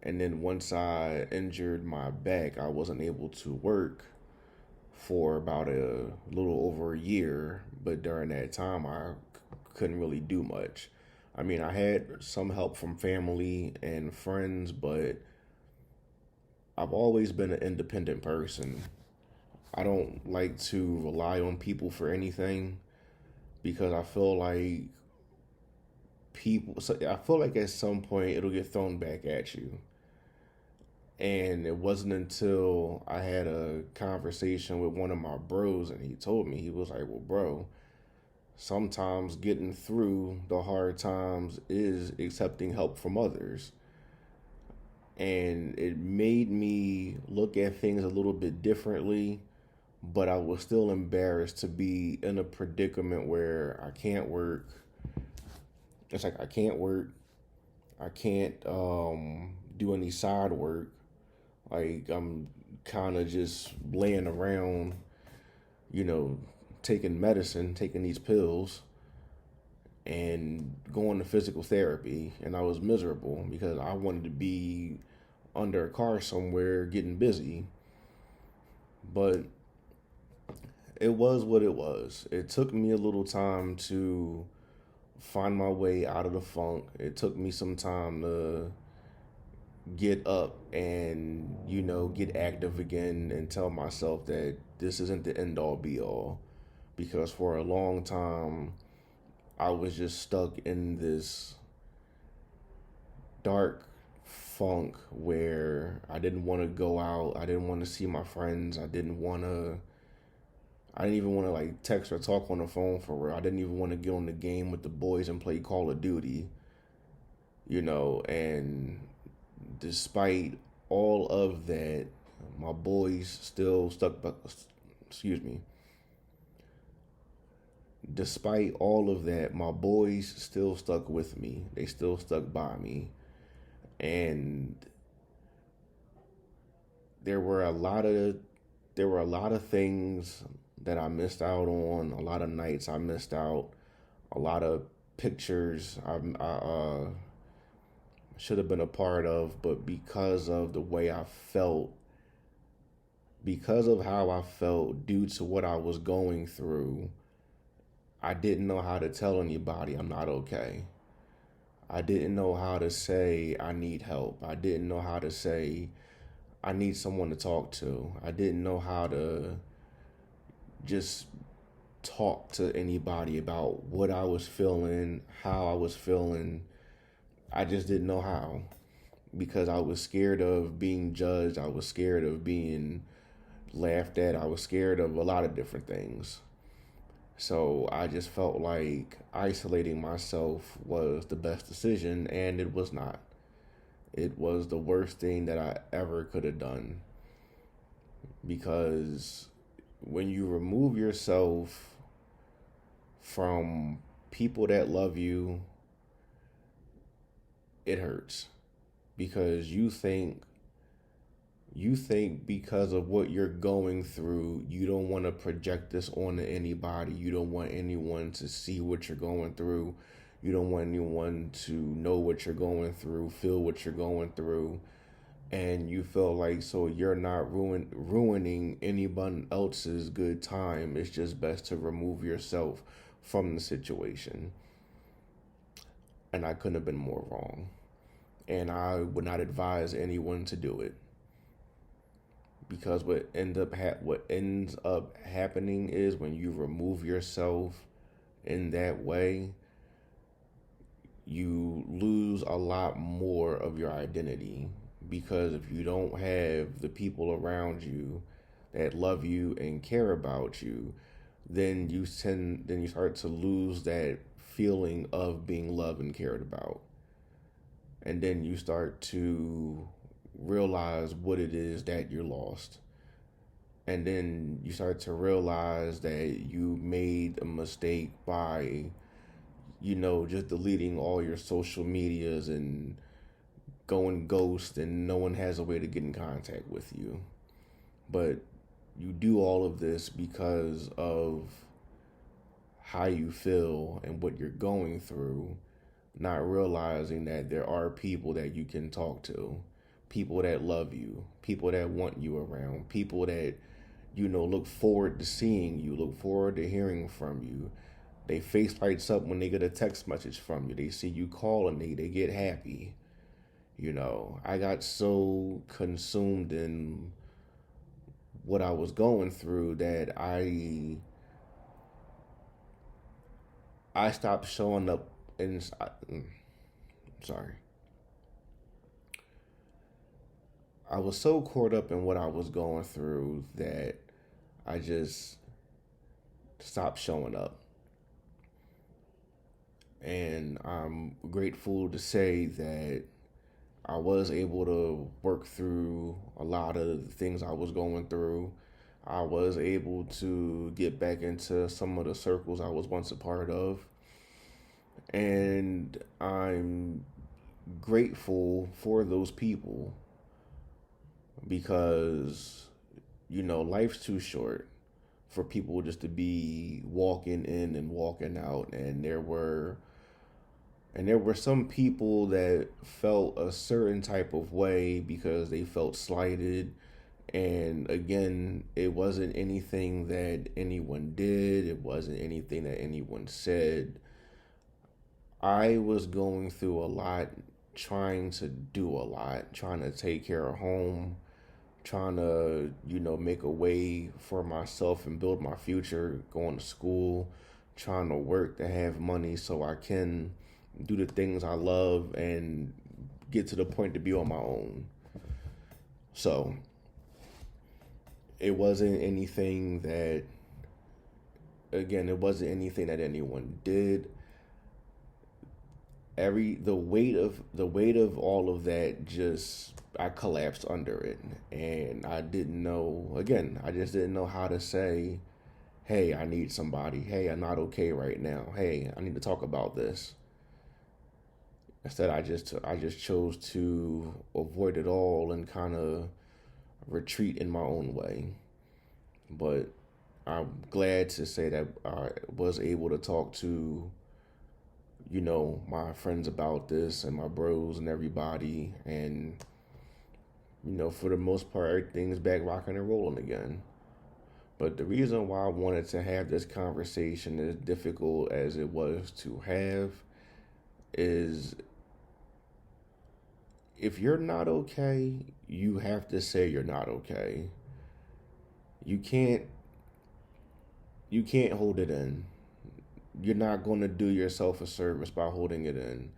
And then once I injured my back, I wasn't able to work for about a little over a year. But during that time, I couldn't really do much. I mean, I had some help from family and friends, but I've always been an independent person. I don't like to rely on people for anything because I feel like I feel like at some point it'll get thrown back at you. And it wasn't until I had a conversation with one of my bros and he told me, he was like, well, bro, sometimes getting through the hard times is accepting help from others. And it made me look at things a little bit differently, but I was still embarrassed to be in a predicament where I can't work. It's like I can't work. I can't do any side work. Like I'm kind of just laying around, you know, taking medicine, taking these pills, and going to physical therapy. And I was miserable because I wanted to be under a car somewhere getting busy. But it was what it was. It took me a little time to find my way out of the funk. It took me some time to get up and, get active again and tell myself that this isn't the end all be all. Because for a long time, I was just stuck in this dark funk where I didn't want to go out. I didn't want to see my friends. I didn't even want to like text or talk on the phone for real. I didn't even want to get on the game with the boys and play Call of Duty, and despite all of that, my boys still stuck by, excuse me. Despite all of that, my boys still stuck with me. They still stuck by me. And there were a lot of there were a lot of things that I missed out on, a lot of nights I missed out, a lot of pictures I should have been a part of, but because of the way I felt, because of how I felt due to what I was going through, I didn't know how to tell anybody I'm not okay. I didn't know how to say I need help. I didn't know how to say I need someone to talk to. I didn't know how to just talk to anybody about what I was feeling, how I was feeling. I just didn't know how because I was scared of being judged. I was scared of being laughed at. I was scared of a lot of different things. So I just felt like isolating myself was the best decision, and it was not. It was the worst thing that I ever could have done because when you remove yourself from people that love you, it hurts because you think because of what you're going through, you don't want to project this onto anybody. You don't want anyone to see what you're going through. You don't want anyone to know what you're going through, feel what you're going through. And you feel like so you're not ruining anyone else's good time. It's just best to remove yourself from the situation. And I couldn't have been more wrong. And I would not advise anyone to do it because what ends up happening is when you remove yourself in that way, you lose a lot more of your identity because if you don't have the people around you that love you and care about you, then you start to lose that feeling of being loved and cared about. And then you start to realize what it is that you're lost. And then you start to realize that you made a mistake by, just deleting all your social medias and going ghost, and no one has a way to get in contact with you. But you do all of this because of how you feel and what you're going through, not realizing that there are people that you can talk to. people that love you, people that want you around, people that, look forward to seeing you, look forward to hearing from you. They face lights up when they get a text message from you. They see you calling, they get happy. I got so consumed in what I was going through that I stopped showing up and sorry. I was so caught up in what I was going through that I just stopped showing up. And I'm grateful to say that I was able to work through a lot of the things I was going through. I was able to get back into some of the circles I was once a part of. And I'm grateful for those people because, life's too short for people just to be walking in and walking out. And there were some people that felt a certain type of way because they felt slighted. And again, it wasn't anything that anyone did, it wasn't anything that anyone said. I was going through a lot, trying to do a lot, trying to take care of home, trying to, make a way for myself and build my future, going to school, trying to work to have money so I can do the things I love and get to the point to be on my own. So it wasn't anything that, again, it wasn't anything that anyone did. The weight of all of that, just I collapsed under it, and I didn't know. Again, I just didn't know how to say, "Hey, I need somebody. Hey, I'm not okay right now. Hey, I need to talk about this." Instead, I just chose to avoid it all and kind of retreat in my own way. But I'm glad to say that I was able to talk to, my friends about this and my bros and everybody. And, for the most part, everything's back rocking and rolling again. But the reason why I wanted to have this conversation, as difficult as it was to have, is if you're not okay, you have to say you're not okay. You can't you can't hold it in. You're not going to do yourself a service by holding it in.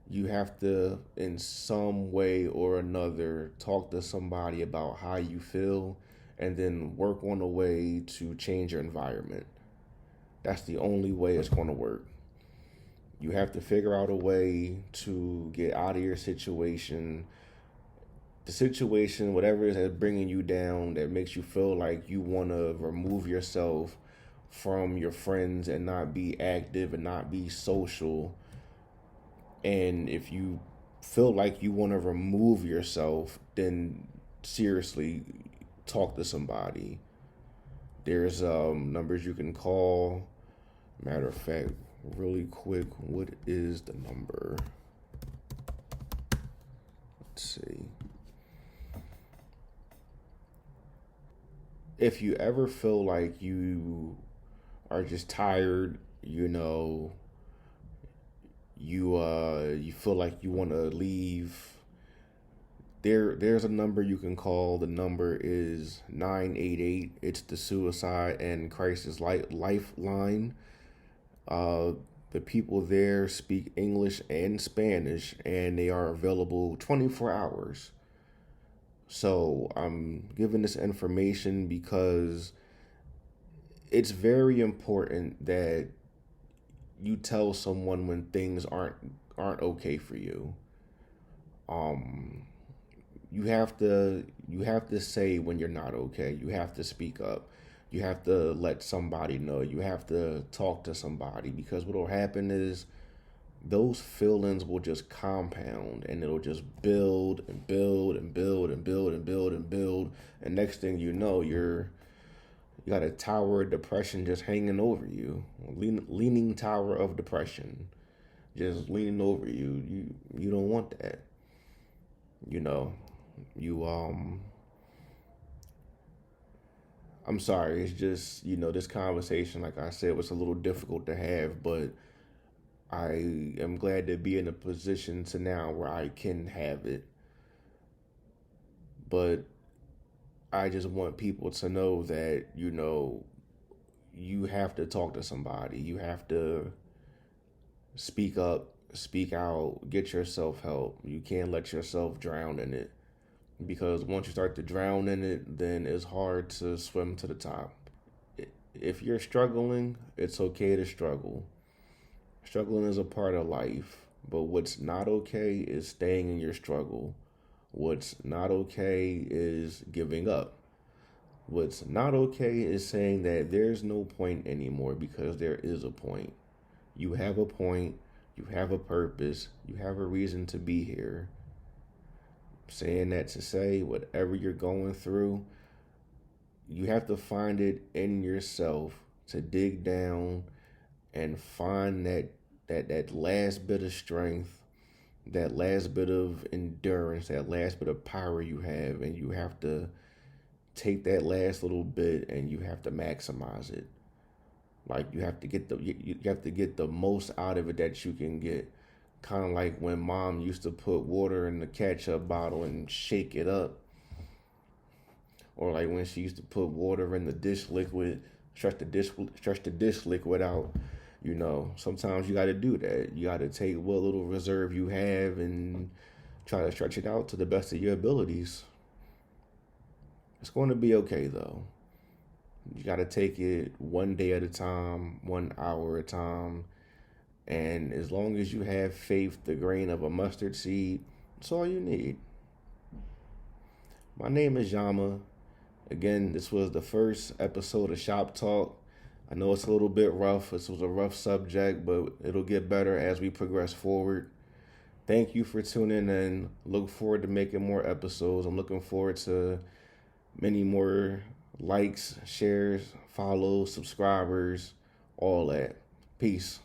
You have to, in some way or another, talk to somebody about how you feel and then work on a way to change your environment. That's the only way it's going to work. You have to figure out a way to get out of your situation, the situation, whatever it is that's bringing you down, that makes you feel like you want to remove yourself from your friends and not be active and not be social. And if you feel like you want to remove yourself, then seriously talk to somebody. There's numbers you can call. Matter of fact, really quick, what is the number? Let's see. If you ever feel like you are just tired, you feel like you want to leave, there's a number you can call. The number is 988. It's the Suicide and Crisis Lifeline. Uh, the people there speak English and Spanish, and they are available 24 hours. So I'm giving this information because it's very important that you tell someone when things aren't okay for you. Um, you have to say when you're not okay. You have to speak up. You have to let somebody know. You have to talk to somebody, because what will happen is those feelings will just compound, and it'll just build and build and build and build and build and build. And next thing you know, you got a tower of depression just hanging over you, leaning tower of depression, just leaning over you. You don't want that, you know. You I'm sorry, it's just, this conversation, like I said, was a little difficult to have, but I am glad to be in a position to now where I can have it. But I just want people to know that, you have to talk to somebody. You have to speak up, speak out, get yourself help. You can't let yourself drown in it, because once you start to drown in it, then it's hard to swim to the top. If you're struggling, it's okay to struggle. Struggling is a part of life, but what's not okay is staying in your struggle. What's not okay is giving up. What's not okay is saying that there's no point anymore, because there is a point. You have a point, you have a purpose, you have a reason to be here. Saying that to say, whatever you're going through, you have to find it in yourself to dig down and find that last bit of strength, that last bit of endurance, that last bit of power you have, and you have to take that last little bit and you have to maximize it. Like, you have to get the most out of it that you can get. Kind of like when mom used to put water in the ketchup bottle and shake it up, or like when she used to put water in the dish liquid, stretch the dish liquid out. Sometimes you got to do that. You got to take what little reserve you have and try to stretch it out to the best of your abilities. It's going to be okay though. You got to take it one day at a time, 1 hour at a time. And as long as you have faith, the grain of a mustard seed, that's all you need. My name is Yama. Again, this was the first episode of Shop Talk. I know it's a little bit rough. This was a rough subject, but it'll get better as we progress forward. Thank you for tuning in. Look forward to making more episodes. I'm looking forward to many more likes, shares, follows, subscribers, all that. Peace.